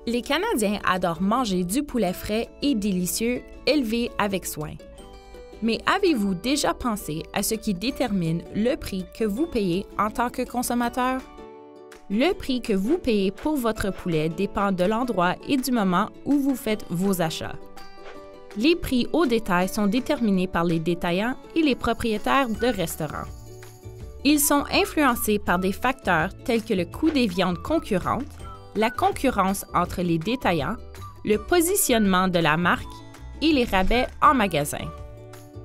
Les Canadiens adorent manger du poulet frais et délicieux, élevé avec soin. Mais avez-vous déjà pensé à ce qui détermine le prix que vous payez en tant que consommateur? Le prix que vous payez pour votre poulet dépend de l'endroit et du moment où vous faites vos achats. Les prix au détail sont déterminés par les détaillants et les propriétaires de restaurants. Ils sont influencés par des facteurs tels que le coût des viandes concurrentes, la concurrence entre les détaillants, le positionnement de la marque et les rabais en magasin.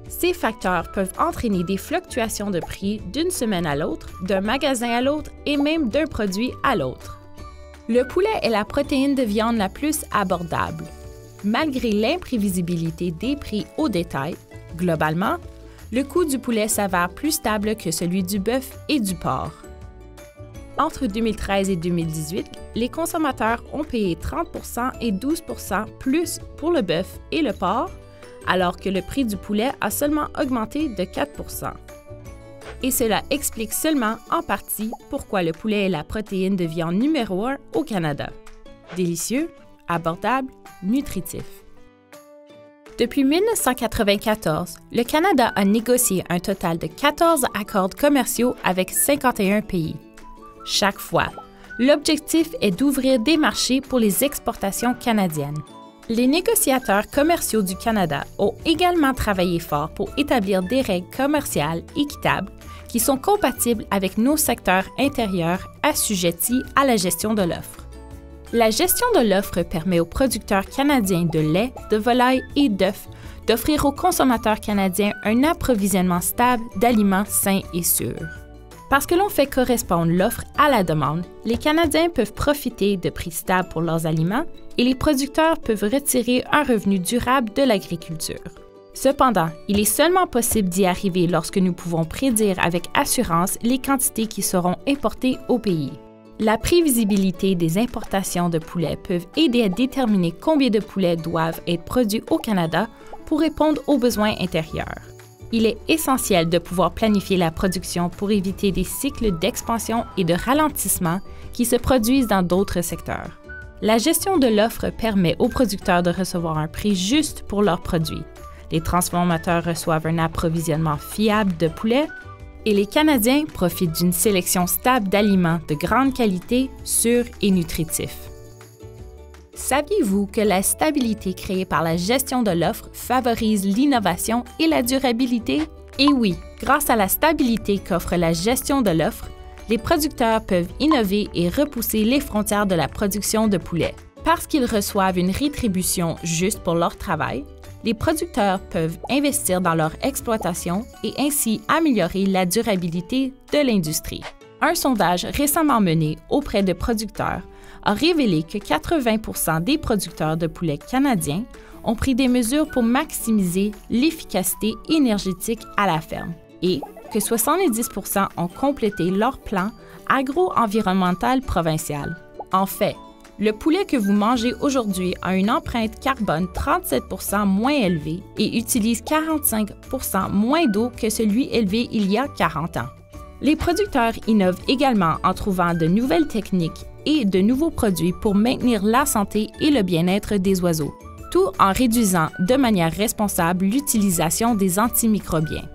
Ces facteurs peuvent entraîner des fluctuations de prix d'une semaine à l'autre, d'un magasin à l'autre et même d'un produit à l'autre. Le poulet est la protéine de viande la plus abordable. Malgré l'imprévisibilité des prix au détail, globalement, le coût du poulet s'avère plus stable que celui du bœuf et du porc. Entre 2013 et 2018, les consommateurs ont payé 30 % et 12 % plus pour le bœuf et le porc, alors que le prix du poulet a seulement augmenté de 4 %. Et cela explique seulement en partie pourquoi le poulet est la protéine de viande numéro 1 au Canada. Délicieux, abordable, nutritif. Depuis 1994, le Canada a négocié un total de 14 accords commerciaux avec 51 pays. Chaque fois, l'objectif est d'ouvrir des marchés pour les exportations canadiennes. Les négociateurs commerciaux du Canada ont également travaillé fort pour établir des règles commerciales équitables qui sont compatibles avec nos secteurs intérieurs assujettis à la gestion de l'offre. La gestion de l'offre permet aux producteurs canadiens de lait, de volaille et d'œufs d'offrir aux consommateurs canadiens un approvisionnement stable d'aliments sains et sûrs. Parce que l'on fait correspondre l'offre à la demande, les Canadiens peuvent profiter de prix stables pour leurs aliments et les producteurs peuvent retirer un revenu durable de l'agriculture. Cependant, il est seulement possible d'y arriver lorsque nous pouvons prédire avec assurance les quantités qui seront importées au pays. La prévisibilité des importations de poulet peuvent aider à déterminer combien de poulets doivent être produits au Canada pour répondre aux besoins intérieurs. Il est essentiel de pouvoir planifier la production pour éviter des cycles d'expansion et de ralentissement qui se produisent dans d'autres secteurs. La gestion de l'offre permet aux producteurs de recevoir un prix juste pour leurs produits. Les transformateurs reçoivent un approvisionnement fiable de poulet et les Canadiens profitent d'une sélection stable d'aliments de grande qualité, sûrs et nutritifs. Saviez-vous que la stabilité créée par la gestion de l'offre favorise l'innovation et la durabilité? Et oui, grâce à la stabilité qu'offre la gestion de l'offre, les producteurs peuvent innover et repousser les frontières de la production de poulet. Parce qu'ils reçoivent une rétribution juste pour leur travail, les producteurs peuvent investir dans leur exploitation et ainsi améliorer la durabilité de l'industrie. Un sondage récemment mené auprès de producteurs a révélé que 80 % des producteurs de poulet canadiens ont pris des mesures pour maximiser l'efficacité énergétique à la ferme et que 70 % ont complété leur plan agro-environnemental provincial. En fait, le poulet que vous mangez aujourd'hui a une empreinte carbone 37 % moins élevée et utilise 45 % moins d'eau que celui élevé il y a 40 ans. Les producteurs innovent également en trouvant de nouvelles techniques et de nouveaux produits pour maintenir la santé et le bien-être des oiseaux, tout en réduisant de manière responsable l'utilisation des antimicrobiens.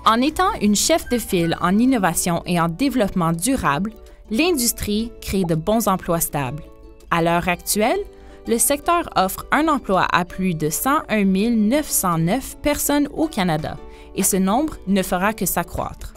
En étant une chef de file en innovation et en développement durable, l'industrie crée de bons emplois stables. À l'heure actuelle, le secteur offre un emploi à plus de 101 909 personnes au Canada et ce nombre ne fera que s'accroître.